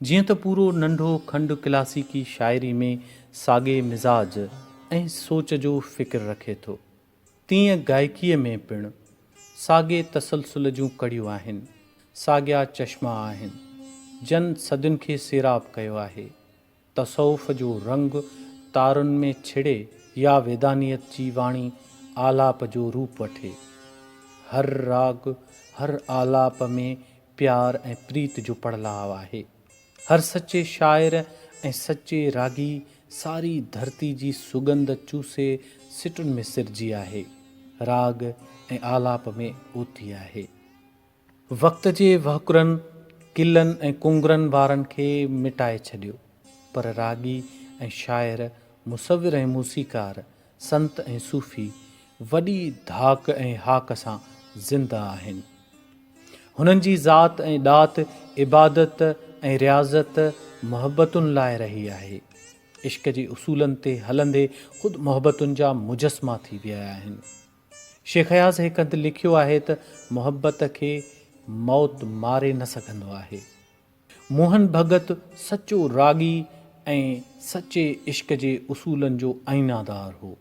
जीअं त पूरो नंढो खंड क्लासिकी शाइरी में साॻे मिज़ाज ऐं सोच जो फ़िक्र रखे थो, तीअं गायकीअ में पिणु साॻे तसलसुल जूं कड़ियूं आहिनि, साॻिया चश्मा आहिनि। जन सदियुनि खे सीराब कयो आहे। तसौफ़ जो रंग तारुनि में छिड़े या वेदानियत जी वाणी आलाप जो रूप वठे। हर राग, हर आलाप में प्यार ऐं प्रीत जो पड़लाव आहे। हर सचे शाइर ऐं सचे रागी सारी धरती जी सुगंध चूसे सिटुनि में सिरजी आहे, राग ऐं आलाप में ओती आहे। वक़्त जे वहकुरनि किलनि ऐं कुंगरनि वारनि खे मिटाए छॾियो, पर रागी ऐं शाइर, मुसविर ऐं मूसीकार, संत ऐं सूफ़ी वॾी धाक ऐं हाक सां ज़िंदा आहिनि। हुननि जी ज़ात ऐं ॾात इबादत ऐं रियाज़त मोहब्बतुनि लाइ रही आहे। इश्क जे उसूलनि ते हलंदे ख़ुदि मोहब्बतुनि जा मुजस्मा थी विया आहिनि। शेख अयाज़ हिकु हंधि लिखियो आहे त मोहब्बत खे मौत मारे न सघंदो आहे। मोहन भगत सचो रागी ऐं सचे इश्क जे उसूलनि जो आईनादार हो।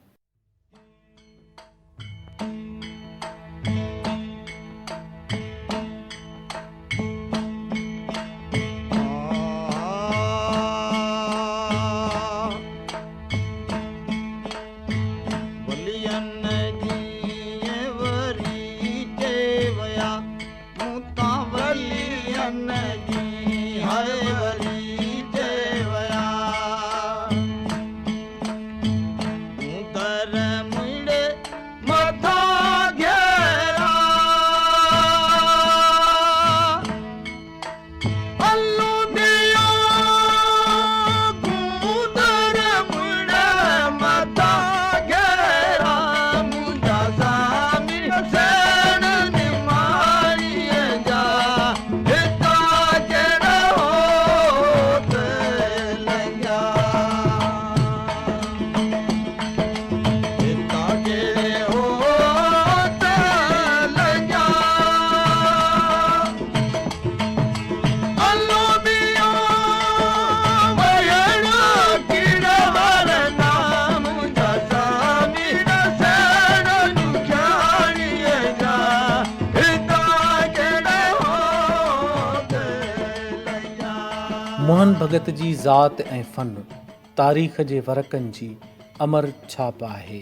मोहन भगत जी ज़ात ऐं फ़न तारीख़ जे वरक़नि जी अमर छाप आहे।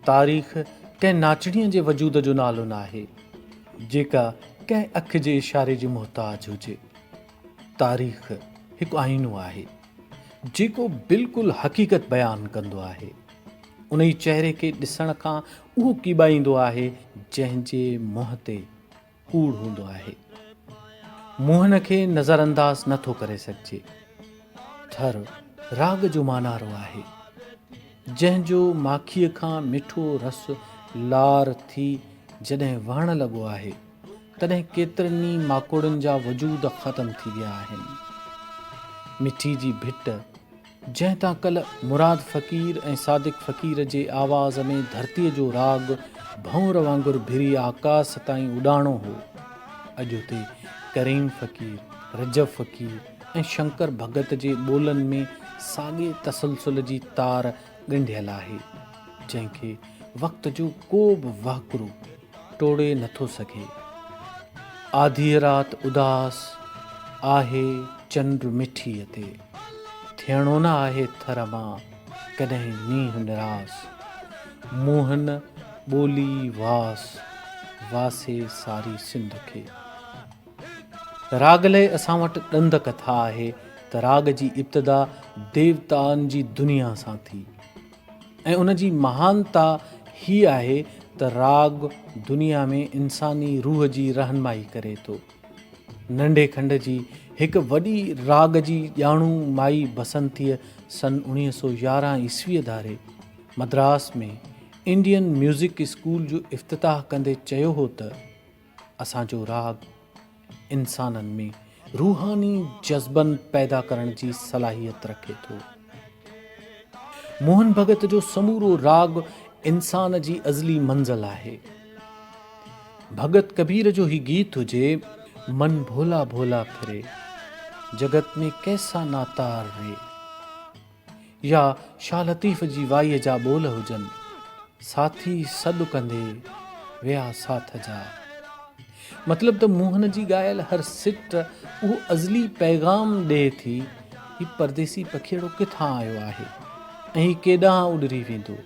तारीख़ कंहिं नाचणीअ जे वजूद जो नालो न आहे जेका कंहिं अखि जे इशारे जी मुहताज हुजे। तारीख़ हिकु आईनो आहे जेको बिल्कुलु हक़ीक़त बयानु कंदो आहे। उन ई चहिरे खे ॾिसण खां उहो कीॿाईंदो आहे जंहिंजे मुंहं ते कूड़ हूंदो आहे। मोहन खे नज़रअंदाज़ नथो करे सघिजे। थर राग जो मानारो आहे जंहिंजो माखीअ खां मिठो रस लार थी जॾहिं वहण लॻो आहे तॾहिं केतिरनि ई माकोड़नि जा वजूद ख़तम थी विया आहिनि। मिठी जी भिट जंहिं तां कल्ह मुराद फ़क़ीर ऐं सादिक फ़क़ीर जे आवाज़ में धरतीअ जो राग भंवर वांगुरु भिरी आकाश ताईं उॾाणो हो, अॼु उते करीम फ़क़ीर, रजब फ़क़ीर ऐं शंकर भगत जे ॿोलनि में साॻे तसलसल जी तार ॻंढियल आहे जंहिंखे वक़्त जो को बि वहकुरो टोड़े नथो सघे। आधी रात उदास आहे चंड मिठीअ ते, थियणो न आहे थर मां कॾहिं नींहुं निरास। मोहन ॿोली वास वासे सारी सिंध खे। राग लाइ असां वटि ॾंद कथा आहे त राग जी इब्तिदा देवताउनि जी दुनिया सां थी ऐं उन जी महानता ही आहे त राग दुनिया में इंसानी रूह जी रहनुमाई करे थो। नंढे खंड जी हिकु वॾी राग जी ॼाणू माई बसंतीअ सन 1911 ईस्वीअ धारे मद्रास में इंडियन म्यूज़िक स्कूल जो इफ़्तिताह कंदे चयो हो त असांजो राग इंसाननि में रूहानी जज़्बनि पैदा करण जी सलाहियत रखे थो। मोहन भगत जो समूरो राग इंसान जी अज़ली मंज़िल आहे। भगत कबीर जो ही गीत हुजे, मन भोला भोला फिरे जगत में कैसा नातार रे, या शाह लतीफ़ जी वाईअ जा ॿोल हुजनि, साथी सॾु कंदे विया साथ जा। मतिलब त मोहन जी ॻायल हर सिट उहो अज़ली पैगाम ॾिए थी, ही परदेसी पखीड़ो किथां आयो आहे ऐं केॾांहुं उॾरी वेंदो।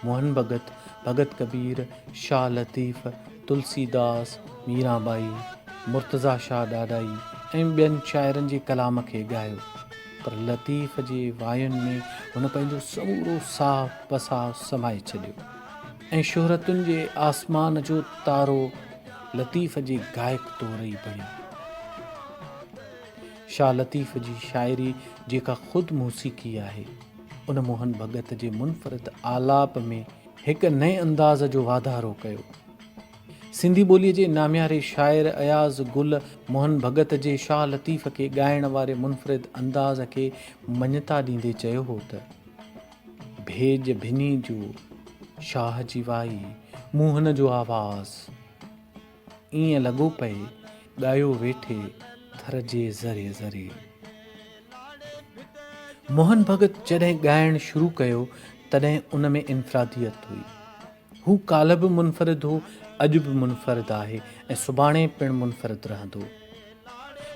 मोहन भगत, भगत कबीर, शाह लतीफ़, तुलसीदास, मीराबाई, मुर्तज़ा शाह ॾाॾाई ऐं ॿियनि शाइरनि जे कलाम खे ॻायो, पर लतीफ़ जे वायुनि में हुन पंहिंजो समूरो साह पसाह समाए छॾियो ऐं शोहरतुनि जे आसमान जो तारो लतीफ़ जे गायक तौर ई बणियो। शाह लतीफ़ जी शाइरी जेका ख़ुदि मौसीक़ी आहे, उन मोहन भगत जे मुनफ़रिद आलाप में हिकु नए अंदाज़ जो वाधारो कयो। सिंधी ॿोलीअ जे नामियारे शाइर अयाज़ गुल मोहन भगत जे शाह लतीफ़ खे ॻाइण वारे मुनफ़रिद अंदाज़ खे मञता ॾींदे चयो हो त भेज भिनी जो शाह जी वाई, मोहन जो आवाज़ ईअं लॻो पए ॻायो वेठे थर जे ज़रे ज़रे। मोहन भगत जॾहिं ॻाइणु शुरू कयो तॾहिं उन में इनफ़रादियत हुई। हू काल्ह बि मुनफ़रिद हो, अॼु बि मुनफ़रिद आहे ऐं सुभाणे पिणु मुनफ़रिद रहंदो।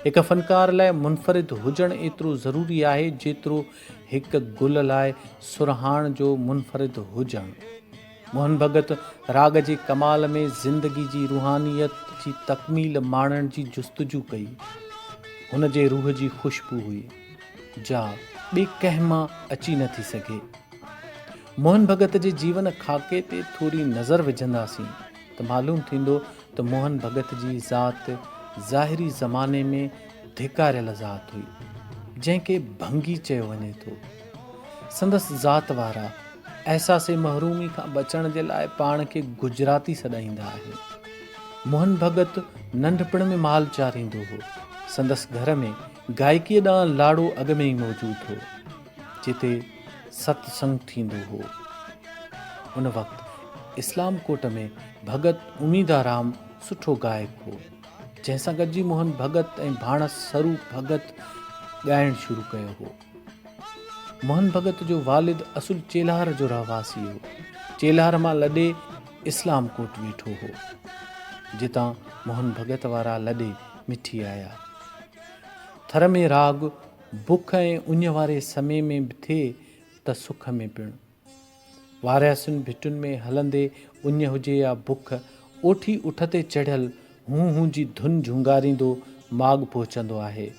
हिकु फ़नकार लाइ मुनफ़रिद हुजणु एतिरो ज़रूरी आहे जेतिरो हिकु गुल लाइ सुरहाण जो मुनफ़रिद हुजणु। मोहन भगत राग जे कमाल में ज़िंदगी जी रूहानियत जी तकमील माणण जी जुस्तजू कई। हुन जे रूह जी ख़ुशबू हुई जा ॿिए कंहिं मां अची नथी सघे। मोहन भगत जे जीवन खाके ते थोरी नज़र विझंदासीं त मालूम थींदो त मोहन भगत जी ज़ात ज़ाहिरी ज़माने में धिकारियल ज़ात हुई, जंहिंखे भंगी चयो वञे थो। संदसि ज़ात वारा अहसासे महरूमी खां बचण जे लाइ पाण खे गुजराती सॾाईंदा आहिनि। मोहन भगत नंढपण में माल चारींदो हो। संदसि घर में गायकीअ ॾांहुं लाड़ो अॻ में ई मौजूदु हो, जिते सत्संग थींदो हो। उन वक़्तु इस्लाम कोट में भगत उमीदाराम सुठो गायक हो, जंहिंसां गॾिजी मोहन भगत ऐं भाणस सरू भगत ॻाइणु शुरू कयो हो। मोहन भगत जो वालिद असुल चेल्हार जो रहवासी हो। चेल्हार मां लॾे इस्लाम कोट वेठो हो, जितां मोहन भगत वारा लॾे मिठी आया। थर में राग बुख ऐं उञ वारे समय में बि थिए त सुख में पिणु। वारियासियुनि भिटुनि में हलंदे उञ हुजे या बुख, ओठी उठ ते चढ़ियल हूं जी धुन झुंगारींदो माॻ पहुचंदो आहे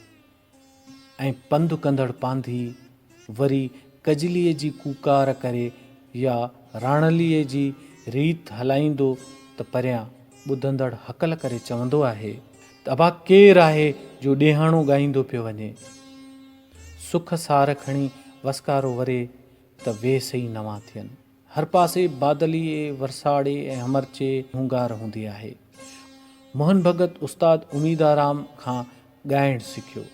ऐं पंधु कंदड़ पांधी वरी कजलीअ जी कूकार करे या राणलीअ जी रीत हलाईंदो त परियां ॿुधंदड़ हकल करे चवंदो आहे त अबा केरु आहे जो ॾेहाणो ॻाईंदो पियो वञे। सुख सार खणी वसकारो वरे त वेस ई नवां थियनि। हर पासे बादलीअ वरसाड़े ऐं हमरचे हुंगार हूंदी आहे। मोहन भगत उस्ताद उमीदाराम खां ॻाइणु सिखियो।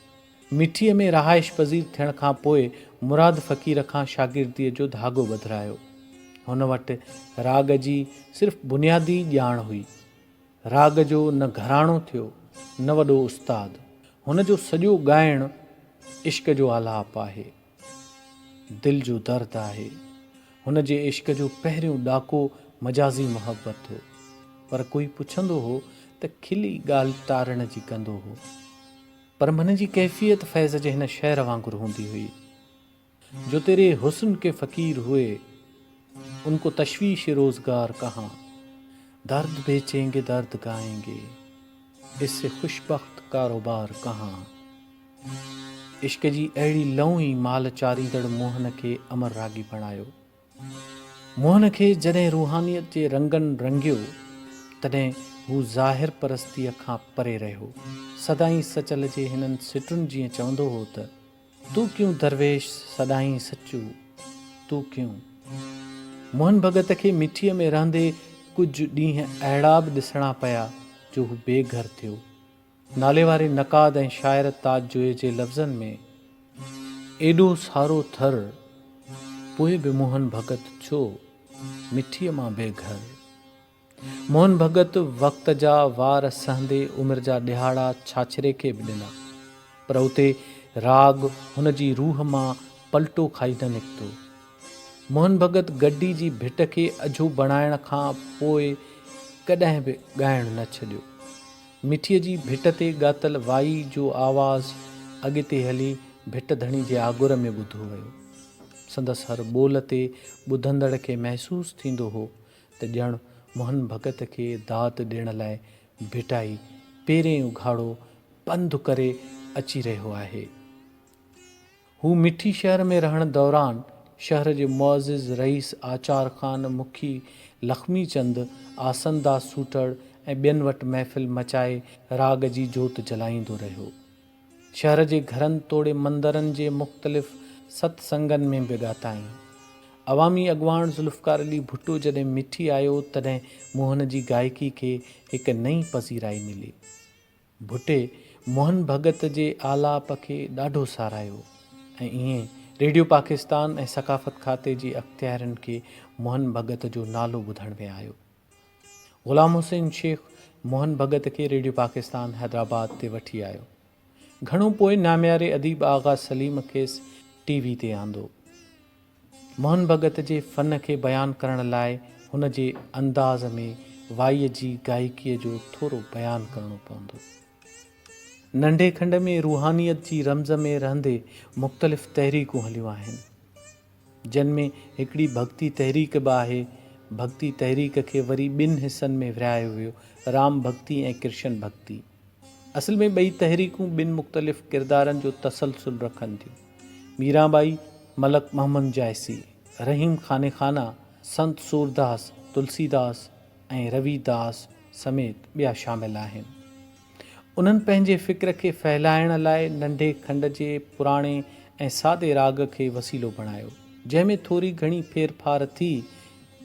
मिठीअ में रहाइश पज़ीर थियण खां पोइ मुराद फ़क़ीर खां शागिर्दीअ जो धाॻो ॿधायो। हुन वटि राग जी सिर्फ़ु बुनियादी ॼाण हुई। राग जो न घराणो थियो न वॾो उस्ताद। हुन जो सॼो ॻाइणु इश्क जो आलाप आहे, दिलि जो दर्द आहे। हुन जे इश्क जो पहिरियों ॾाको मजाज़ी मोहब्बत हो, पर कोई पुछंदो हो त खिली ॻाल्हि टारण जी कंदो हो, पर मन जी कैफ़ियत फैज़ जे हिन शहर वांगुरु हूंदी हुई। जो तेरे हुस्न के फ़कीर हुए उनको तशवीश रोज़गार कहाँ, दर्द बेचेंगे दर्द गाएंगे, इससे खुशबख्त कारोबार कहाँ। इश्क जी अहिड़ी लऊं ई माल चारींदड़ मोहन खे अमर रागी बणायो। मोहन खे जॾहिं रूहानियत जे रंगनि रंगियो तॾहिं हू ज़ाहिर परस्तीअ खां परे रहियो। सदाईं सचल जे हिननि सिटुनि जीअं चवंदो हो त तूं क्यों दरवेश सदाईं सचू तूं क्यों। मोहन भगत खे मिठीअ में रहंदे कुझु ॾींहं अहिड़ा बि ॾिसणा पिया जो हू बेघर थियो। नाले वारे नक़ाद ऐं शाइर ताज जोए जे लफ़्ज़नि में एॾो सारो थर पोइ बि मोहन भगत छो मिठीअ मां बेघर। मोहन भगत वक़्त जा वार सहंदे उमिरि जा ॾिहाड़ा छाछरे खे बि ॾिना। पर उते राग हुन जी रूह मां पलटो खाई न निकितो। मोहन भगत गड्डी जी भिट खे अझो बणाइण खां पोइ कॾहिं बि ॻाइणु न छॾियो। मिठीअ जी भिट ते ॻातल वाई जो आवाज़ अॻिते हली भिट धणी जे आगुर में ॿुधो वियो। संदसि हर ॿोल ते ॿुधंदड़ खे महसूसु थींदो हो त ॼण मोहन भगत खे दाद ॾियण लाइ भिटाई पहिरें उघाड़ो पंधु करे अची रहियो आहे। हू मिठी शहर में रहण दौरान शहर जे मुअज़्ज़िज़ रईस आचार ख़ान मुखी लक्ष्मी चंद आसनदास सूटड़ ऐं ॿियनि वटि महफ़िल मचाए राग जी जोत जलाईंदो रहियो। शहर जे घरनि तोड़े मंदरनि जे मुख़्तलिफ़ सत्संगनि में बि ॻाताईं। अवामी अॻवान ज़ुल्फ़कार अली भुट्टो जॾहिं मिठी आयो तॾहिं मोहन जी गायकी खे हिकु नई पज़ीराई मिली। भुट्टे मोहन भगत जे आलाप खे ॾाढो सारायो ऐं ईअं रेडियो पाकिस्तान ऐं सक़ाफ़त खाते जी अख़्तियारनि खे मोहन भगत जो नालो ॿुधण में आयो। ग़ुलाम हुसैन शेख मोहन भगत खे रेडियो पाकिस्तान हैदराबाद ते वठी आयो। घणो पोइ नाम्यारे अदीब आग़ा सलीम खेसि टीवी ते आंदो। मोहन भगत जे फ़न खे बयानु करण लाइ हुन जे अंदाज़ में वाईअ जी गायकीअ जो थोरो बयानु करणो पवंदो। नंढे खंड में रूहानियत जी रमज़ में रहंदे मुख़्तलिफ़ तहरीकूं हलियूं आहिनि, जिन में हिकिड़ी भक्ति तहरीक बि आहे। भक्ति तहरीक खे वरी ॿिनि हिसनि में विरिहायो वियो, राम भक्ति ऐं कृष्ण भक्ति। असल में ॿई तहरीकूं ॿिनि मुख़्तलिफ़ किरदारनि जो तसलसुल रखनि थियूं। मीराबाई, मलक मोहम्मद जायसी, रहीम खाने खाना, संत सूरदास, तुलसीदास ऐं रविदास समेत ॿिया शामिल आहिनि। उन्हनि पंहिंजे फ़िक्र खे फहिलाइण लाइ नंढे खंड जे पुराणे ऐं सादे राग खे वसीलो बणायो, जंहिंमें थोरी घणी फेरफार थी,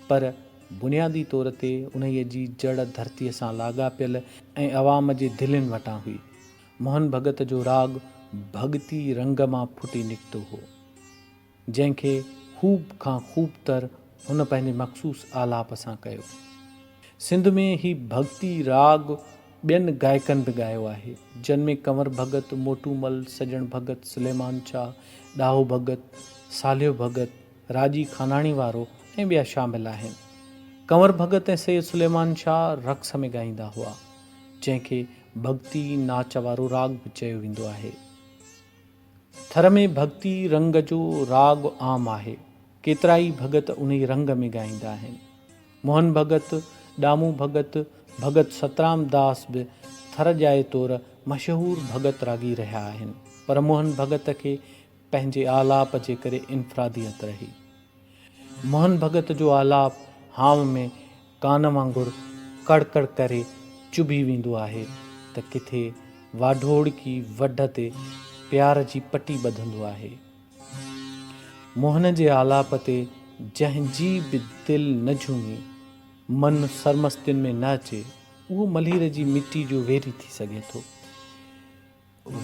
पर बुनियादी तौर ते उन्हीअ जी जड़ धरतीअ सां लाॻापियल ऐं अवाम जे दिलनि वटां हुई। मोहन भगत जो राग भगती रंग मां फुटी निकितो हो, जंहिंखे ख़ूब खां ख़ूब तर हुन पंहिंजे मख़सूस आलाप सां कयो। सिंध में ही भक्ति राग ॿियनि गायकनि बि ॻायो आहे, जिन में कंवर भगत, मोटूमल, सजण भगत, सुलेमान शाह, ॾाहो भगत, सालियो भगत, राजी खानाणी वारो ऐं ॿिया शामिल आहिनि। कंवर भगत ऐं सैयद सुलेमान शाह रक़्स में ॻाईंदा हुआ, जंहिंखे भक्ति नाच वारो राग बि चयो वेंदो आहे। थर में भक्ति रंग जो राग आम आहे, केतिरा ई भगत उन रंग में ॻाईंदा आहिनि। मोहन भगत, ॾामू भगत, भगत सतराम दास बि थर जाए तौरु मशहूरु भगत रागी रहिया आहिनि, पर मोहन भगत खे पंहिंजे आलाप जे करे इनफ़रादियत रही। मोहन भगत जो आलाप हाव में कान वांगुरु कड़कड़ करे चुभी वेंदो आहे त किथे वाढोड़ की वढ ते प्यार जी पटी ॿधंदो आहे। मोहन जे आलाप ते जंहिंजी बि दिलि न झूमी, मन सरमस्तियुनि में न अचे, उहो मलीर जी मिटी जो वेरी थी सघे थो।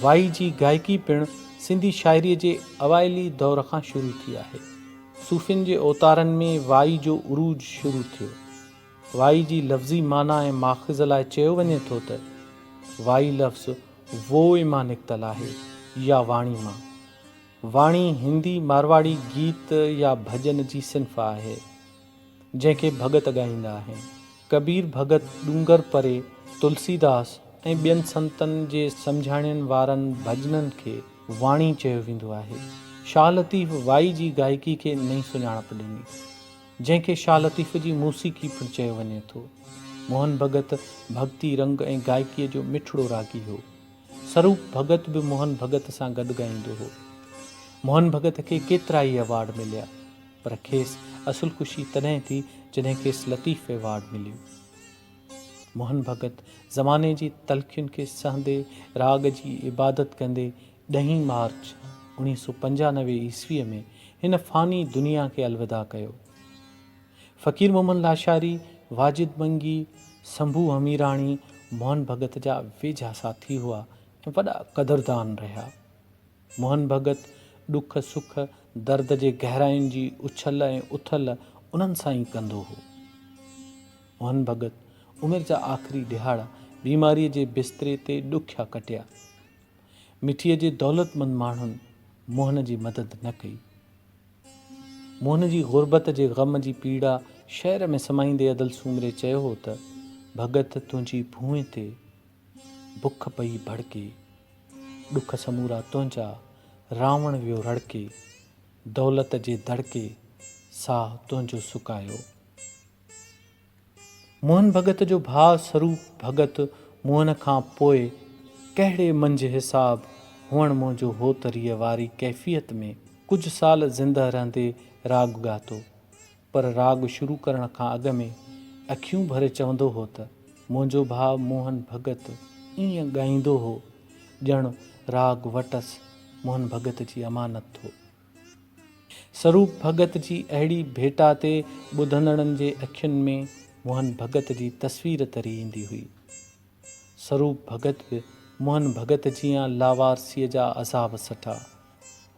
वाई जी गायकी पिणु सिंधी शाइरीअ जे अवाइली दौर खां शुरू थी आहे। सूफ़ियुनि जे अवतारनि में वाई जो उरूज शुरू थियो। वाई जी लफ़्ज़ी माना ऐं माख़िज़ लाइ चयो वञे थो त वाई लफ़्ज़ वो मां निकितल आहे या वाणी मां। वाणी हिंदी मारवाड़ी गीत या भॼन जी सिंफ़ आहे, जंहिंखे भगत ॻाईंदा आहिनि। कबीर भगत, डूंगर परे, तुलसीदास ऐं ॿियनि संतनि जे सम्झाइण वारनि भॼननि खे वाणी चयो वेंदो आहे। शाह लतीफ़ वाई जी गायकी खे नई सुञाणप ॾिनी, जंहिंखे शाह लतीफ़ जी मूसीक़ी पिणु चयो वञे थो। मोहन भगत भक्ति रंग ऐं गायकीअ जो मिठड़ो रागी हो। स्वरूप भगत बि मोहन भगत सां गॾु ॻाईंदो हो। मोहन भगत खे केतिरा ई अवार्ड मिलिया, पर खेसि असुल ख़ुशी तॾहिं थी जॾहिं खेसि लतीफ़ अवार्ड मिलियो। मोहन भगत ज़माने जी तलख़ियुनि खे सहंदे राग जी इबादत कंदे 10 मार्च 1995 ईस्वीअ में हिन फ़ानी दुनिया खे अलविदा कयो। फ़कीर मोहम्मद लाशारी, वाजिद मंगी, संभू हमीराणी मोहन भगत जा वेझा साथी हुआ ऐं वॾा क़दरदान रहिया। मोहन भगत ॾुख सुख दर्द जे गहराइयुनि जी उछल ऐं उथल उन्हनि सां ई कंदो हो। मोहन भगत उमिरि जा आख़िरी ॾिहाड़ा बीमारीअ जे बिस्तरे ते ॾुखिया कटिया। मिठीअ जे दौलतमंद माण्हुनि मोहन जी मदद न कई। मोहन जी गुरबत जे ग़म जी पीड़ा शहर में समाईंदे अदल सूमरे चयो हो त भगत तुंहिंजी भूए ते बुख पई भड़के, ॾुख समूरा तुंहिंजा रावण वियो रड़के, दौलत जे दड़के साह तुंहिंजो सुकायो। मोहन भगत जो भाउ स्वरूप भगत मोहन खां पोइ कहिड़े मंझि हिसाब हुअण मुंहिंजो हो तरीअ वारी कैफ़ियत में कुझु साल ज़िंदह रहंदे राग ॻातो, पर राग शुरू करण खां अॻु में अखियूं भरे चवंदो हो त मुंहिंजो भाउ मोहन भगत ईअं ॻाईंदो हो ॼण राग वटसि मोहन भगत जी अमानत हो। स्वरूप भगत जी अहिड़ी भेटा ते ॿुधंदड़नि जे अखियुनि में मोहन भगत जी तस्वीर तरी ईंदी हुई। स्वरूप भगत बि मोहन भगत जीअं लावारसीअ जा अज़ाब सठा।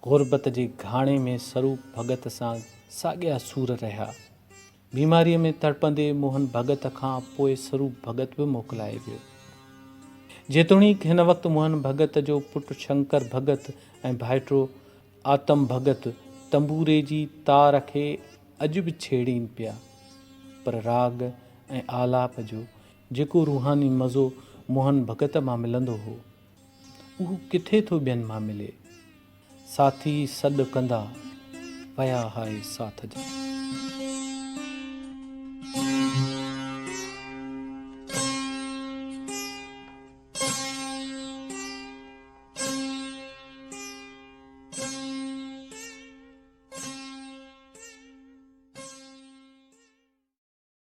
गुरबत जे घाणे में स्वरूप भगत सां साॻिया सूर रहिया। बीमारीअ में तड़पंदे मोहन भगत खां पोइ स्वरूप भगत बि मोकिलाए वियो। जेतोणीकि हिन वक़्तु मोहन भगत जो पुटु शंकर भगत ऐं भाइटो आतम भगत तंबूरे जी तार खे अॼु बि छेड़ीनि पिया, पर राग ऐं आलाप जो जेको रूहानी मज़ो मोहन भगत मां मिलंदो हो उहो किथे थो ॿियनि मां मिले। साथी सॾु कंदा वया हाय साथ जा।